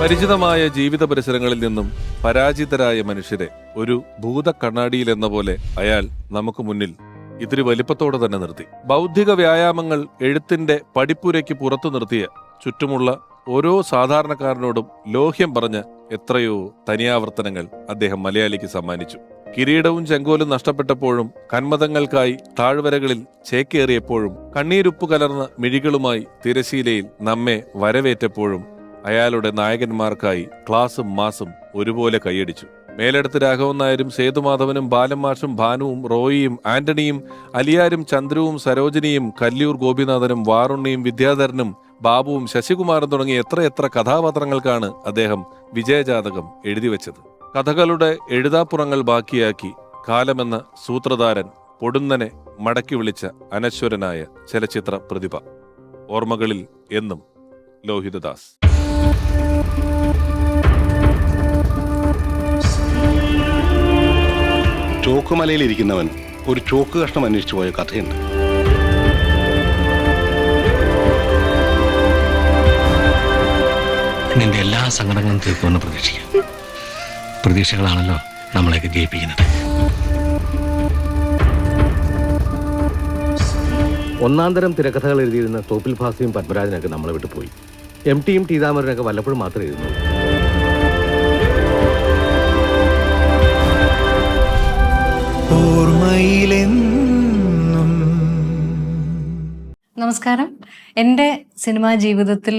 പരിചിതമായ ജീവിത പരിസരങ്ങളിൽ നിന്നും പരാജിതരായ മനുഷ്യരെ ഒരു ഭൂതക്കണ്ണാടിയിലെന്ന പോലെ അയാൾ നമുക്ക് മുന്നിൽ ഇത്തിരി വലിപ്പത്തോടെ തന്നെ നിർത്തി. ബൗദ്ധിക വ്യായാമങ്ങൾ എഴുത്തിന്റെ പടിപ്പുരയ്ക്ക് പുറത്തു നിർത്തിയ ചുറ്റുമുള്ള ഓരോ സാധാരണക്കാരനോടും ലോഹ്യം പറഞ്ഞ എത്രയോ തനിയാവർത്തനങ്ങൾ അദ്ദേഹം മലയാളിക്ക് സമ്മാനിച്ചു. കിരീടവും ചെങ്കോലും നഷ്ടപ്പെട്ടപ്പോഴും കന്മതങ്ങൾക്കായി താഴ്വരകളിൽ ചേക്കേറിയപ്പോഴും കണ്ണീരുപ്പ് കലർന്ന മിഴികളുമായി തിരശീലയിൽ നമ്മെ വരവേറ്റപ്പോഴും അയാളുടെ നായകന്മാർക്കായി ക്ലാസും മാസും ഒരുപോലെ കൈയടിച്ചു. മേലെടുത്ത് രാഘവൻ നായരും സേതുമാധവനും ബാലമാഷും ഭാനുവും റോയിയും ആന്റണിയും അലിയാരും ചന്ദ്രുവും സരോജിനിയും കല്ലിയൂർ ഗോപിനാഥനും വാറുണ്ണിയും വിദ്യാധരനും ബാബുവും ശശികുമാറും തുടങ്ങിയ എത്രയെത്ര കഥാപാത്രങ്ങൾക്കാണ് അദ്ദേഹം വിജയജാതകം എഴുതിവെച്ചത്. കഥകളുടെ എഴുതാപ്പുറങ്ങൾ ബാക്കിയാക്കി കാലമെന്ന സൂത്രധാരൻ പൊടുന്നനെ മടക്കി വിളിച്ച അനശ്വരനായ ചലച്ചിത്ര പ്രതിഭ. ഓർമ്മകളിൽ എന്നും ലോഹിതദാസ്. ചോക്കുമലയിൽ ഇരിക്കുന്നവൻ ഒരു ചോക്ക് കഷ്ണം അന്വേഷിച്ചു പോയ കഥയുണ്ട്. നിന്റെ എല്ലാ സങ്കടങ്ങളും തീർക്കുമെന്ന് പ്രതീക്ഷിക്കാം. പ്രതീക്ഷകളാണല്ലോ നമ്മളെയൊക്കെ ജയിപ്പിക്കുന്നത്. ഒന്നാം തരം തിരക്കഥകൾ എഴുതിയിരുന്ന തോപ്പിൽ ഭാസിയും പത്മരാജനൊക്കെ നമ്മളെ വിട്ടു പോയി. MTയും ടീതാമരനൊക്കെ വല്ലപ്പോഴും മാത്രമേ എഴുതുന്നുള്ളൂ. നമസ്കാരം. എൻ്റെ സിനിമാ ജീവിതത്തിൽ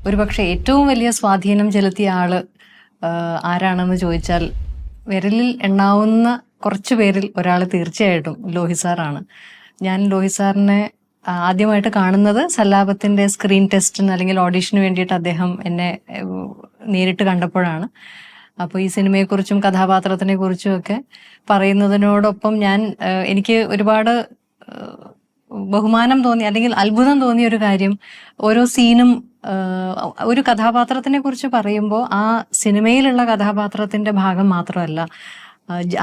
ഒരുപക്ഷെ ഏറ്റവും വലിയ സ്വാധീനം ചെലുത്തിയ ആള് ആരാണെന്ന് ചോദിച്ചാൽ വിരലിൽ എണ്ണാവുന്ന കുറച്ചു പേരിൽ ഒരാൾ തീർച്ചയായിട്ടും ലോഹി സാറാണ്. ഞാൻ ലോഹി സാറിനെ ആദ്യമായിട്ട് കാണുന്നത് സല്ലാപത്തിന്റെ സ്ക്രീൻ ടെസ്റ്റിന് അല്ലെങ്കിൽ ഓഡീഷന് വേണ്ടിയിട്ട് അദ്ദേഹം എന്നെ നേരിട്ട് കണ്ടപ്പോഴാണ്. അപ്പോൾ ഈ സിനിമയെക്കുറിച്ചും കഥാപാത്രത്തിനെ കുറിച്ചും ഒക്കെ പറയുന്നതിനോടൊപ്പം എനിക്ക് ഒരുപാട് ബഹുമാനം തോന്നി അല്ലെങ്കിൽ അത്ഭുതം തോന്നിയ ഒരു കാര്യം, ഓരോ സീനും ഒരു കഥാപാത്രത്തിനെ കുറിച്ച് പറയുമ്പോൾ ആ സിനിമയിലുള്ള കഥാപാത്രത്തിന്റെ ഭാഗം മാത്രമല്ല,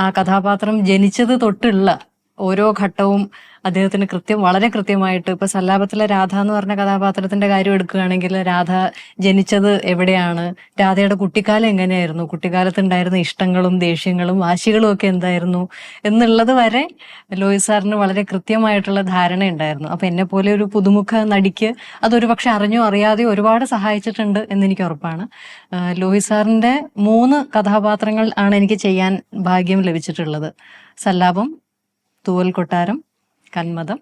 ആ കഥാപാത്രം ജനിച്ചത് തൊട്ടുള്ള ഓരോ ഘട്ടവും അദ്ദേഹത്തിന് വളരെ കൃത്യമായിട്ട്, ഇപ്പൊ സല്ലാപത്തിലെ രാധ എന്ന് പറഞ്ഞ കഥാപാത്രത്തിന്റെ കാര്യം എടുക്കുകയാണെങ്കിൽ രാധ ജനിച്ചത് എവിടെയാണ്, രാധയുടെ കുട്ടിക്കാലം എങ്ങനെയായിരുന്നു, കുട്ടിക്കാലത്ത് ഉണ്ടായിരുന്ന ഇഷ്ടങ്ങളും ദേഷ്യങ്ങളും വാശികളും ഒക്കെ എന്തായിരുന്നു എന്നുള്ളത് വരെ ലോഹി സാറിന് വളരെ കൃത്യമായിട്ടുള്ള ധാരണ ഉണ്ടായിരുന്നു. അപ്പൊ എന്നെ പോലെ ഒരു പുതുമുഖ നടിക്ക് അതൊരു പക്ഷെ അറിഞ്ഞോ അറിയാതെയോ ഒരുപാട് സഹായിച്ചിട്ടുണ്ട് എന്നെനിക്ക് ഉറപ്പാണ്. ലോഹി സാറിന്റെ 3 കഥാപാത്രങ്ങൾ ആണ് എനിക്ക് ചെയ്യാൻ ഭാഗ്യം ലഭിച്ചിട്ടുള്ളത്. സല്ലാപം, തൂവൽ കൊട്ടാരം, കന്മദം.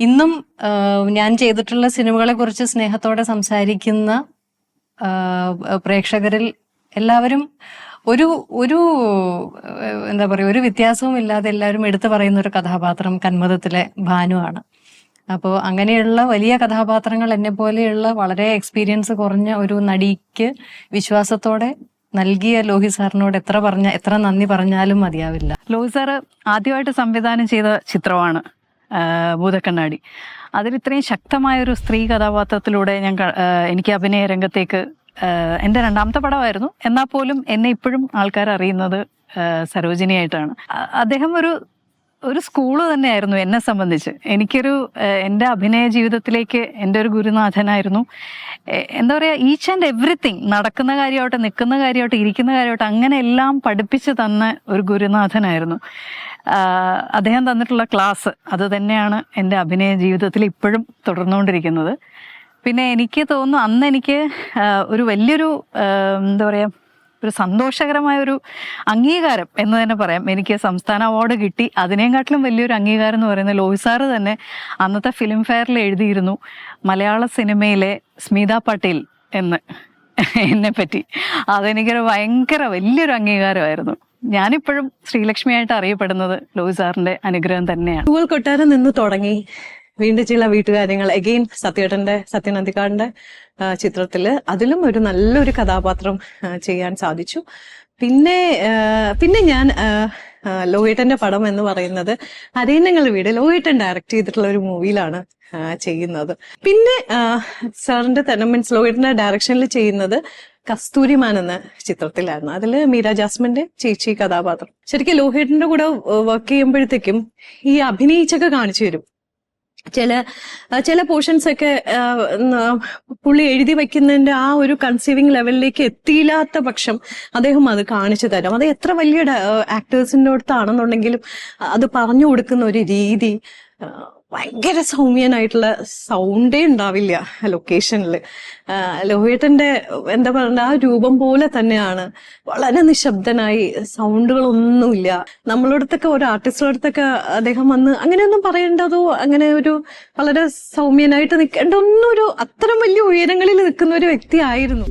ഇന്നും ഞാൻ ചെയ്തിട്ടുള്ള സിനിമകളെ കുറിച്ച് സ്നേഹത്തോടെ സംസാരിക്കുന്ന പ്രേക്ഷകരിൽ എല്ലാവരും ഒരു എന്താ പറയുക, ഒരു വ്യത്യാസവും ഇല്ലാതെ എല്ലാവരും എടുത്തു പറയുന്ന ഒരു കഥാപാത്രം കന്മദത്തിലെ ഭാനുവാണ്. അപ്പോൾ അങ്ങനെയുള്ള വലിയ കഥാപാത്രങ്ങൾ എന്നെ പോലെയുള്ള വളരെ എക്സ്പീരിയൻസ് കുറഞ്ഞ ഒരു നടിക്ക് വിശ്വാസത്തോടെ നൽകിയ ലോഹി സാറിനോട് എത്ര നന്ദി പറഞ്ഞാലും മതിയാവില്ല. ലോഹി സാറ് ആദ്യമായിട്ട് സംവിധാനം ചെയ്ത ചിത്രമാണ് ഭൂതക്കണ്ണാടി. അതിൽ ഇത്രയും ശക്തമായൊരു സ്ത്രീ കഥാപാത്രത്തിലൂടെ എനിക്ക് അഭിനയ രംഗത്തേക്ക്, എൻ്റെ 2ാമത്തെ പടമായിരുന്നു, എന്നാൽ പോലും എന്നെ ഇപ്പോഴും ആൾക്കാർ അറിയുന്നത് സരോജിനിയായിട്ടാണ്. അദ്ദേഹം ഒരു സ്കൂള് തന്നെയായിരുന്നു എന്നെ സംബന്ധിച്ച്. എൻ്റെ അഭിനയ ജീവിതത്തിലേക്ക് എൻ്റെ ഒരു ഗുരുനാഥനായിരുന്നു. എന്താ പറയുക, ഈച്ച് ആൻഡ് എവറിത്തിങ്, നടക്കുന്ന കാര്യമാവട്ടെ, നിൽക്കുന്ന കാര്യമാവട്ടെ, ഇരിക്കുന്ന കാര്യമാവട്ടെ, അങ്ങനെ എല്ലാം പഠിപ്പിച്ചു തന്ന ഒരു ഗുരുനാഥനായിരുന്നു. അദ്ദേഹം തന്നിട്ടുള്ള ക്ലാസ് അത് തന്നെയാണ് എൻ്റെ അഭിനയ ജീവിതത്തിൽ ഇപ്പോഴും തുടർന്നുകൊണ്ടിരിക്കുന്നത്. പിന്നെ എനിക്ക് തോന്നുന്നു അന്ന് എനിക്ക് ഒരു വലിയൊരു എന്താ പറയുക, ഒരു സന്തോഷകരമായ ഒരു അംഗീകാരം എന്ന് തന്നെ പറയാം. എനിക്ക് സംസ്ഥാന അവാർഡ് കിട്ടി. അതിനേക്കാട്ടിലും വലിയൊരു അംഗീകാരം എന്ന് പറയുന്നത് ലോഹി സാറ് തന്നെ അന്നത്തെ ഫിലിം ഫെയറിൽ എഴുതിയിരുന്നു, മലയാള സിനിമയിലെ സ്മിത പട്ടേൽ എന്ന് എന്നെ പറ്റി. അതെനിക്കൊരു ഭയങ്കര വലിയൊരു അംഗീകാരമായിരുന്നു. ഞാനിപ്പോഴും ശ്രീലക്ഷ്മിയായിട്ട് അറിയപ്പെടുന്നത് ലോഹി സാറിന്റെ അനുഗ്രഹം തന്നെയാണ്. തൂവൽ കൊട്ടാരം നിന്ന് തുടങ്ങി വീണ്ടും ചില വീട്ടുകാര്യങ്ങൾ, അഗെയിൻ സത്യനന്ദിക്കാടിന്റെ ചിത്രത്തില് അതിലും ഒരു നല്ലൊരു കഥാപാത്രം ചെയ്യാൻ സാധിച്ചു. പിന്നെ ഞാൻ ലോഹിട്ടന്റെ പടം എന്ന് പറയുന്നത് അരയന്നങ്ങൾ വീട് ലോഹിട്ടൻ ഡയറക്ട് ചെയ്തിട്ടുള്ള ഒരു മൂവിയിലാണ് ചെയ്യുന്നത്. പിന്നെ സാറിന്റെ തന്നെ ലോഹിട്ടന്റെ ഡയറക്ഷനിൽ ചെയ്യുന്നത് കസ്തൂരിമാൻ എന്ന ചിത്രത്തിലായിരുന്നു. അതില് മീര ജാസ്മിന്റെ ചേച്ചി കഥാപാത്രം. ശരിക്കും ലോഹിട്ടന്റെ കൂടെ വർക്ക് ചെയ്യുമ്പോഴത്തേക്കും ഈ അഭിനയിച്ചൊക്കെ കാണിച്ചു തരും. ചില പോർഷൻസ് ഒക്കെ പുള്ളി എഴുതി വെക്കുന്നതിന്റെ ആ ഒരു കൺസീവിങ് ലെവലിലേക്ക് എത്തിയില്ലാത്ത പക്ഷം അദ്ദേഹം അത് കാണിച്ചു തരാം. അത് എത്ര വലിയ ആക്ടേഴ്സിന്റെ അടുത്താണെന്നുണ്ടെങ്കിലും അത് പറഞ്ഞു കൊടുക്കുന്ന ഒരു രീതി, ഭയങ്കര സൗമ്യനായിട്ടുള്ള സൗണ്ടേ ഉണ്ടാവില്ല ലൊക്കേഷനിൽ. ലോഹിയേട്ടന്റെ എന്താ പറയുക, ആ രൂപം പോലെ തന്നെയാണ്, വളരെ നിശബ്ദനായി, സൗണ്ടുകളൊന്നുമില്ല. നമ്മളടുത്തൊക്കെ ഒരു ആർട്ടിസ്റ്റുടെ അടുത്തൊക്കെ അദ്ദേഹം വന്ന് അങ്ങനെയൊന്നും പറയേണ്ടതോ അങ്ങനെ ഒരു വളരെ സൗമ്യനായിട്ട് നിൽക്കേണ്ട ഒന്നും, ഒരു അത്തരം വലിയ ഉയരങ്ങളിൽ നിൽക്കുന്ന ഒരു വ്യക്തിയായിരുന്നു.